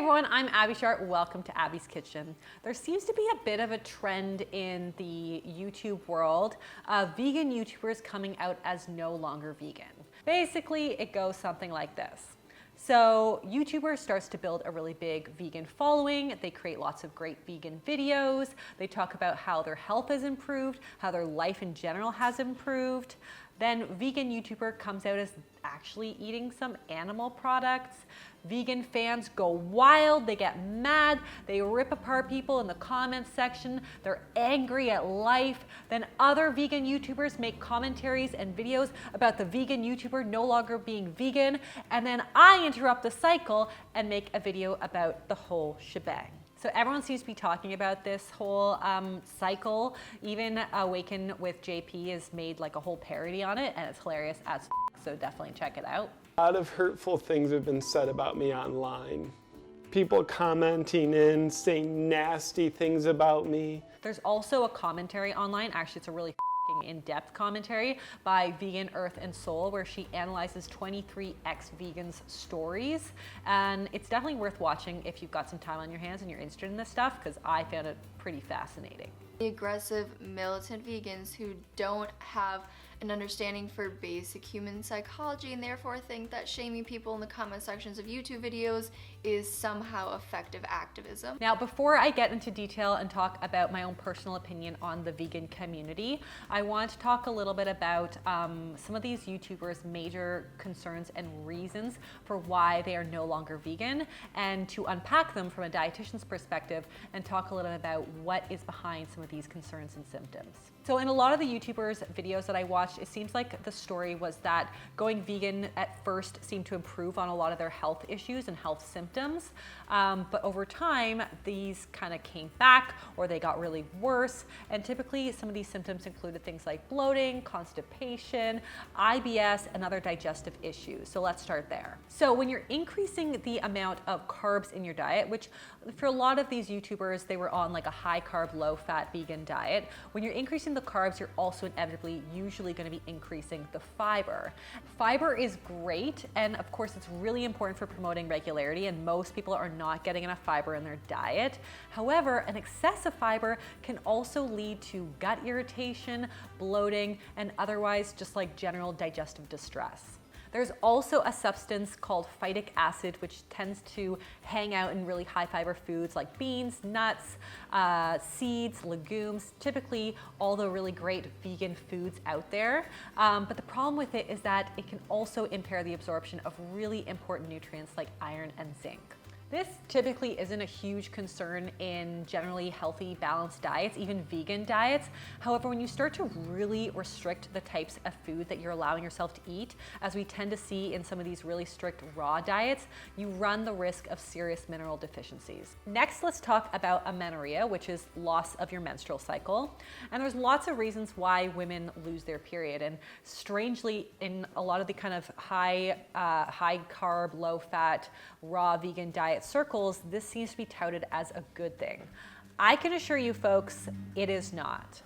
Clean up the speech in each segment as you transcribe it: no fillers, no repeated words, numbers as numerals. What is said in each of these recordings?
everyone, I'm Abby Sharp. Welcome to Abby's Kitchen. There seems to be a bit of a trend in the YouTube world of vegan YouTubers coming out as no longer vegan. Basically, it goes something like this. So YouTuber starts to build a really big vegan following. They create lots of great vegan videos. They talk about how their health has improved, how their life in general has improved. Then vegan YouTuber comes out as actually eating some animal products. Vegan fans go wild, they get mad, they rip apart people in the comments section, they're angry at life. Then other vegan YouTubers make commentaries and videos about the vegan YouTuber no longer being vegan, and then I interrupt the cycle and make a video about the whole shebang. So everyone seems to be talking about this whole cycle. Even Awaken with JP has made like a whole parody on it, and it's hilarious as f, so definitely check it out. A lot of hurtful things have been said about me online. People commenting in, saying nasty things about me. There's also a commentary online. Actually, it's a really in-depth commentary by Vegan Earth and Soul, where she analyzes 23 ex-vegans' stories, and it's definitely worth watching if you've got some time on your hands and you're interested in this stuff, because I found it pretty fascinating. The aggressive militant vegans who don't have an understanding for basic human psychology and therefore think that shaming people in the comment sections of YouTube videos is somehow effective activism. Now, before I get into detail and talk about my own personal opinion on the vegan community, I want to talk a little bit about some of these YouTubers' major concerns and reasons for why they are no longer vegan, and to unpack them from a dietitian's perspective and talk a little bit about what is behind some of these concerns and symptoms. So in a lot of the YouTubers' videos that I watched, it seems like the story was that going vegan at first seemed to improve on a lot of their health issues and health symptoms, but over time these kind of came back or they got really worse, and typically some of these symptoms included things like bloating, constipation, IBS, and other digestive issues. So let's start there. So when you're increasing the amount of carbs in your diet, which for a lot of these YouTubers, they were on like a high carb, low fat vegan diet. When you're increasing the carbs, you're also inevitably usually going to be increasing the fiber. Fiber is great, and of course it's really important for promoting regularity, and most people are not getting enough fiber in their diet. However, an excess of fiber can also lead to gut irritation, bloating, and otherwise just like general digestive distress. There's also a substance called phytic acid, which tends to hang out in really high fiber foods like beans, nuts, seeds, legumes, typically all the really great vegan foods out there. But the problem with it is that it can also impair the absorption of really important nutrients like iron and zinc. This typically isn't a huge concern in generally healthy, balanced diets, even vegan diets. However, when you start to really restrict the types of food that you're allowing yourself to eat, as we tend to see in some of these really strict raw diets, you run the risk of serious mineral deficiencies. Next, let's talk about amenorrhea, which is loss of your menstrual cycle. And there's lots of reasons why women lose their period. And strangely, in a lot of the kind of high carb, low fat, raw vegan diet circles, this seems to be touted as a good thing. I can assure you folks, it is not.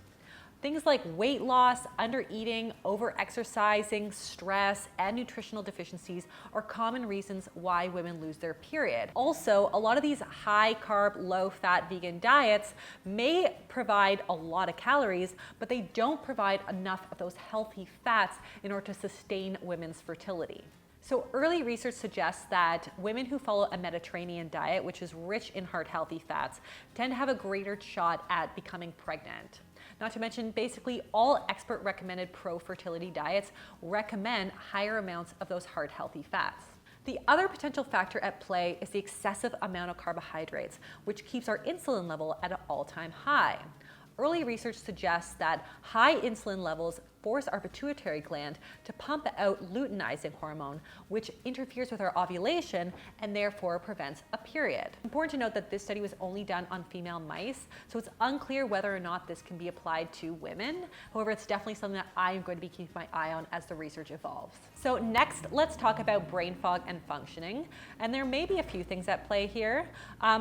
Things like weight loss, under-eating, over-exercising, stress, and nutritional deficiencies are common reasons why women lose their period. Also, a lot of these high-carb, low-fat vegan diets may provide a lot of calories, but they don't provide enough of those healthy fats in order to sustain women's fertility. So early research suggests that women who follow a Mediterranean diet, which is rich in heart-healthy fats, tend to have a greater shot at becoming pregnant. Not to mention, basically all expert recommended pro-fertility diets recommend higher amounts of those heart-healthy fats. The other potential factor at play is the excessive amount of carbohydrates, which keeps our insulin level at an all-time high. Early research suggests that high insulin levels force our pituitary gland to pump out luteinizing hormone, which interferes with our ovulation and therefore prevents a period. Important to note that this study was only done on female mice, so it's unclear whether or not this can be applied to women. However, it's definitely something that I am going to be keeping my eye on as the research evolves. So next, let's talk about brain fog and functioning. And there may be a few things at play here.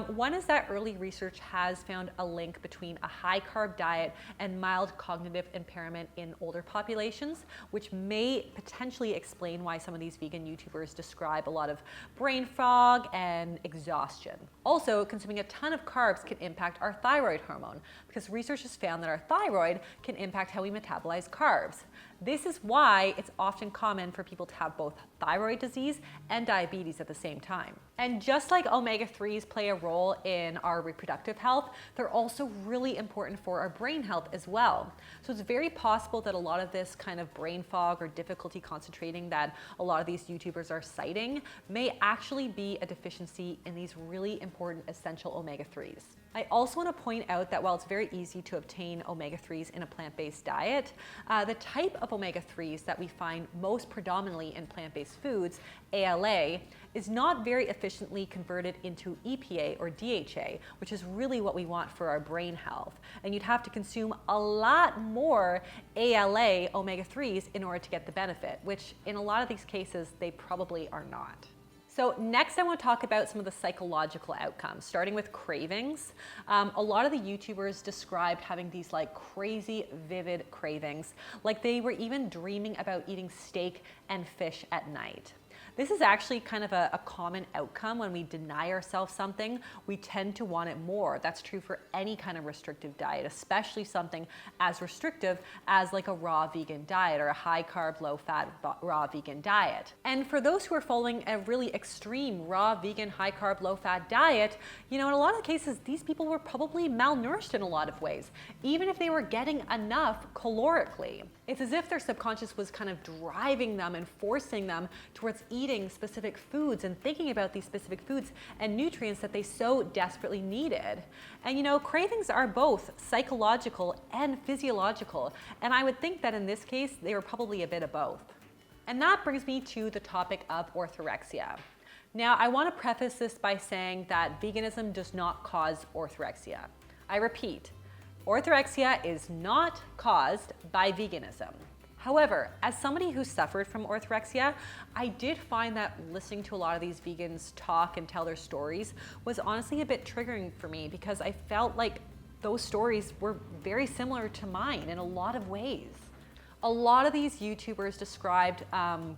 One is that early research has found a link between a high carb diet and mild cognitive impairment in older populations, which may potentially explain why some of these vegan YouTubers describe a lot of brain fog and exhaustion. Also, consuming a ton of carbs can impact our thyroid hormone, because research has found that our thyroid can impact how we metabolize carbs. This is why it's often common for people to have both thyroid disease and diabetes at the same time. And just like omega-3s play a role in our reproductive health, they're also really important for our brain health as well. So it's very possible that a lot of this kind of brain fog or difficulty concentrating that a lot of these YouTubers are citing may actually be a deficiency in these really important essential omega-3s. I also want to point out that while it's very easy to obtain omega-3s in a plant-based diet, the type of omega-3s that we find most predominantly in plant-based foods, ALA, is not very efficiently converted into EPA or DHA, which is really what we want for our brain health. And you'd have to consume a lot more ALA omega-3s in order to get the benefit, which in a lot of these cases, they probably are not. So next I want to talk about some of the psychological outcomes, starting with cravings. A lot of the YouTubers described having these like crazy vivid cravings, like they were even dreaming about eating steak and fish at night. This is actually kind of a common outcome when we deny ourselves something. We tend to want it more. That's true for any kind of restrictive diet, especially something as restrictive as like a raw vegan diet or a high carb, low fat raw vegan diet. And for those who are following a really extreme raw vegan, high carb, low fat diet, you know, in a lot of cases, these people were probably malnourished in a lot of ways, even if they were getting enough calorically. It's as if their subconscious was kind of driving them and forcing them towards eating specific foods and thinking about these specific foods and nutrients that they so desperately needed. And you know, cravings are both psychological and physiological. And I would think that in this case, they were probably a bit of both. And that brings me to the topic of orthorexia. Now, I want to preface this by saying that veganism does not cause orthorexia. I repeat, orthorexia is not caused by veganism. However, as somebody who suffered from orthorexia, I did find that listening to a lot of these vegans talk and tell their stories was honestly a bit triggering for me, because I felt like those stories were very similar to mine in a lot of ways. A lot of these YouTubers described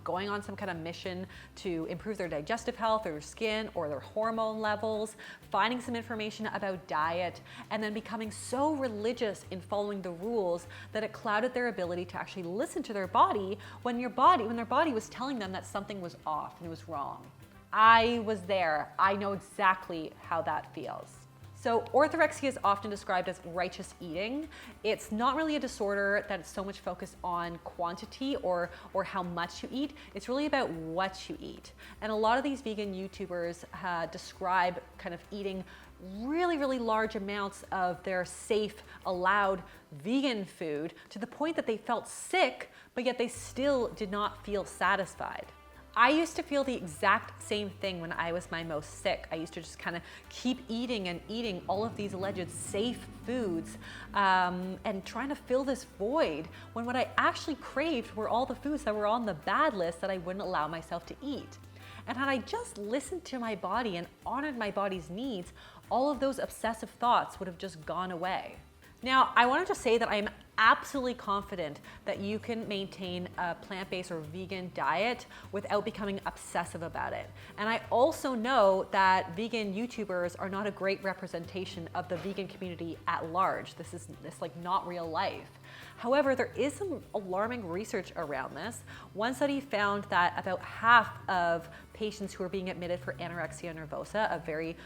going on some kind of mission to improve their digestive health or their skin or their hormone levels, finding some information about diet, and then becoming so religious in following the rules that it clouded their ability to actually listen to their body when their body was telling them that something was off and it was wrong. I was there. I know exactly how that feels. So orthorexia is often described as righteous eating. It's not really a disorder that is so much focused on quantity or how much you eat. It's really about what you eat. And a lot of these vegan YouTubers describe kind of eating really, really large amounts of their safe, allowed vegan food to the point that they felt sick, but yet they still did not feel satisfied. I used to feel the exact same thing when I was my most sick. I used to just kind of keep eating and eating all of these alleged safe foods and trying to fill this void, when what I actually craved were all the foods that were on the bad list that I wouldn't allow myself to eat. And had I just listened to my body and honored my body's needs, all of those obsessive thoughts would have just gone away. Now, I wanted to say that I am absolutely confident that you can maintain a plant-based or vegan diet without becoming obsessive about it. And I also know that vegan YouTubers are not a great representation of the vegan community at large. This is like not real life. However, there is some alarming research around this. One study found that about half of patients who are being admitted for anorexia nervosa, a very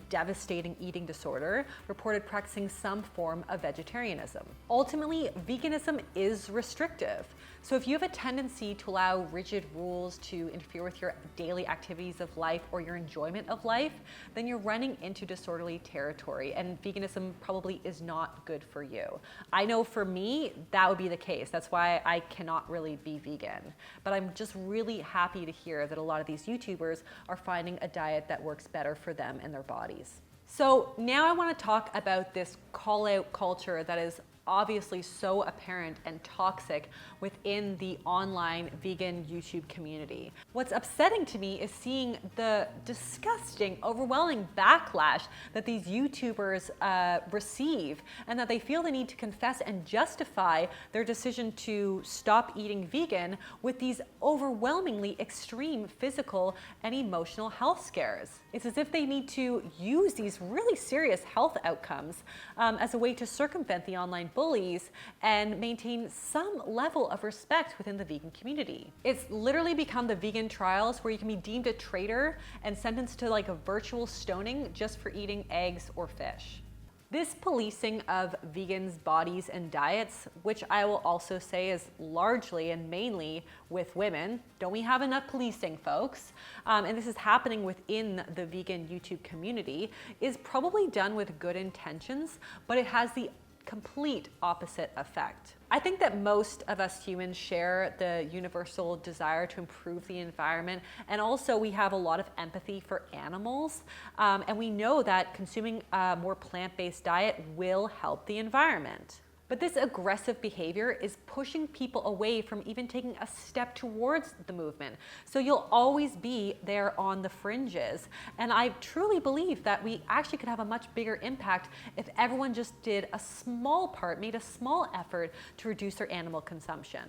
devastating eating disorder, reported practicing some form of vegetarianism. Ultimately, veganism is restrictive. So if you have a tendency to allow rigid rules to interfere with your daily activities of life or your enjoyment of life, then you're running into disorderly territory, and veganism probably is not good for you. I know for me, that would be the case. That's why I cannot really be vegan. But I'm just really happy to hear that a lot of these YouTubers are finding a diet that works better for them and their bodies. So now I want to talk about this call-out culture that is obviously so apparent and toxic within the online vegan YouTube community. What's upsetting to me is seeing the disgusting, overwhelming backlash that these YouTubers receive, and that they feel the need to confess and justify their decision to stop eating vegan with these overwhelmingly extreme physical and emotional health scares. It's as if they need to use these really serious health outcomes as a way to circumvent the online bullies and maintain some level of respect within the vegan community. It's literally become the vegan trials where you can be deemed a traitor and sentenced to like a virtual stoning just for eating eggs or fish. This policing of vegans' bodies and diets, which I will also say is largely and mainly with women. Don't we have enough policing, folks? And this is happening within the vegan YouTube community, is probably done with good intentions, but it has the complete opposite effect. I think that most of us humans share the universal desire to improve the environment, and also we have a lot of empathy for animals, and we know that consuming a more plant-based diet will help the environment. But this aggressive behavior is pushing people away from even taking a step towards the movement. So you'll always be there on the fringes. And I truly believe that we actually could have a much bigger impact if everyone just did a small part, made a small effort to reduce their animal consumption.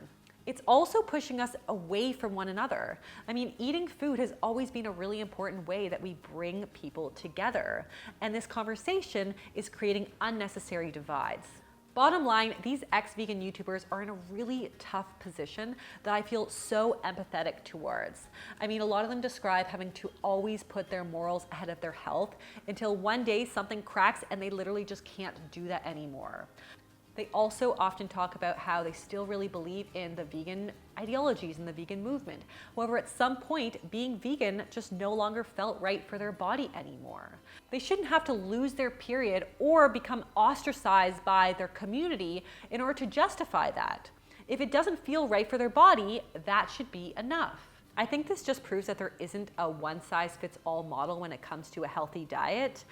It's also pushing us away from one another. I mean, eating food has always been a really important way that we bring people together. And this conversation is creating unnecessary divides. Bottom line, these ex-vegan YouTubers are in a really tough position that I feel so empathetic towards. I mean, a lot of them describe having to always put their morals ahead of their health until one day something cracks and they literally just can't do that anymore. They also often talk about how they still really believe in the vegan ideologies and the vegan movement. However, at some point, being vegan just no longer felt right for their body anymore. They shouldn't have to lose their period or become ostracized by their community in order to justify that. If it doesn't feel right for their body, that should be enough. I think this just proves that there isn't a one-size-fits-all model when it comes to a healthy diet.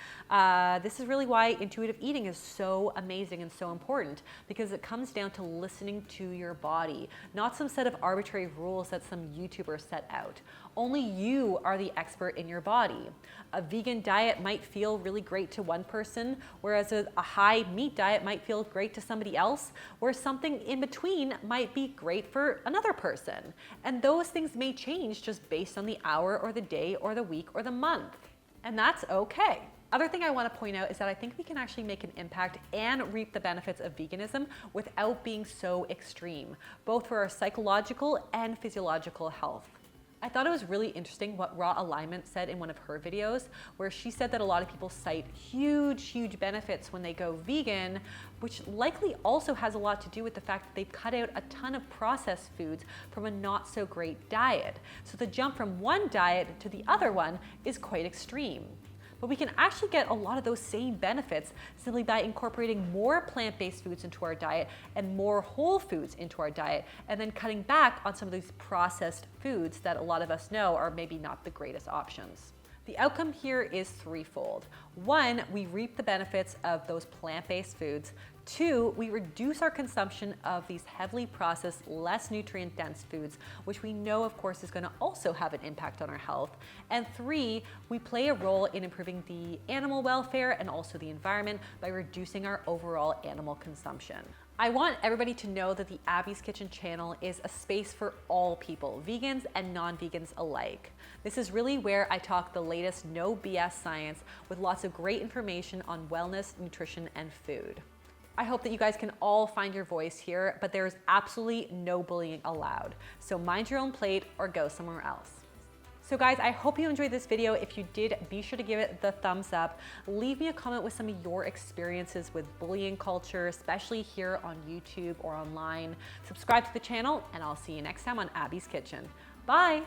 This is really why intuitive eating is so amazing and so important, because it comes down to listening to your body, not some set of arbitrary rules that some YouTubers set out. Only you are the expert in your body. A vegan diet might feel really great to one person, whereas a high meat diet might feel great to somebody else, where something in between might be great for another person. And those things may change just based on the hour or the day or the week or the month. And that's okay. Other thing I want to point out is that I think we can actually make an impact and reap the benefits of veganism without being so extreme, both for our psychological and physiological health. I thought it was really interesting what Raw Alignment said in one of her videos, where she said that a lot of people cite huge benefits when they go vegan, which likely also has a lot to do with the fact that they've cut out a ton of processed foods from a not so great diet. So the jump from one diet to the other one is quite extreme. But we can actually get a lot of those same benefits simply by incorporating more plant-based foods into our diet and more whole foods into our diet, and then cutting back on some of these processed foods that a lot of us know are maybe not the greatest options. The outcome here is threefold. One, we reap the benefits of those plant-based foods. Two, we reduce our consumption of these heavily processed, less nutrient-dense foods, which we know, of course, is going to also have an impact on our health. And three, we play a role in improving the animal welfare and also the environment by reducing our overall animal consumption. I want everybody to know that the Abbey's Kitchen channel is a space for all people, vegans and non-vegans alike. This is really where I talk the latest no BS science with lots of great information on wellness, nutrition, and food. I hope that you guys can all find your voice here, but there's absolutely no bullying allowed. So mind your own plate or go somewhere else. So guys, I hope you enjoyed this video. If you did, be sure to give it the thumbs up. Leave me a comment with some of your experiences with bullying culture, especially here on YouTube or online. Subscribe to the channel, and I'll see you next time on Abbey's Kitchen. Bye.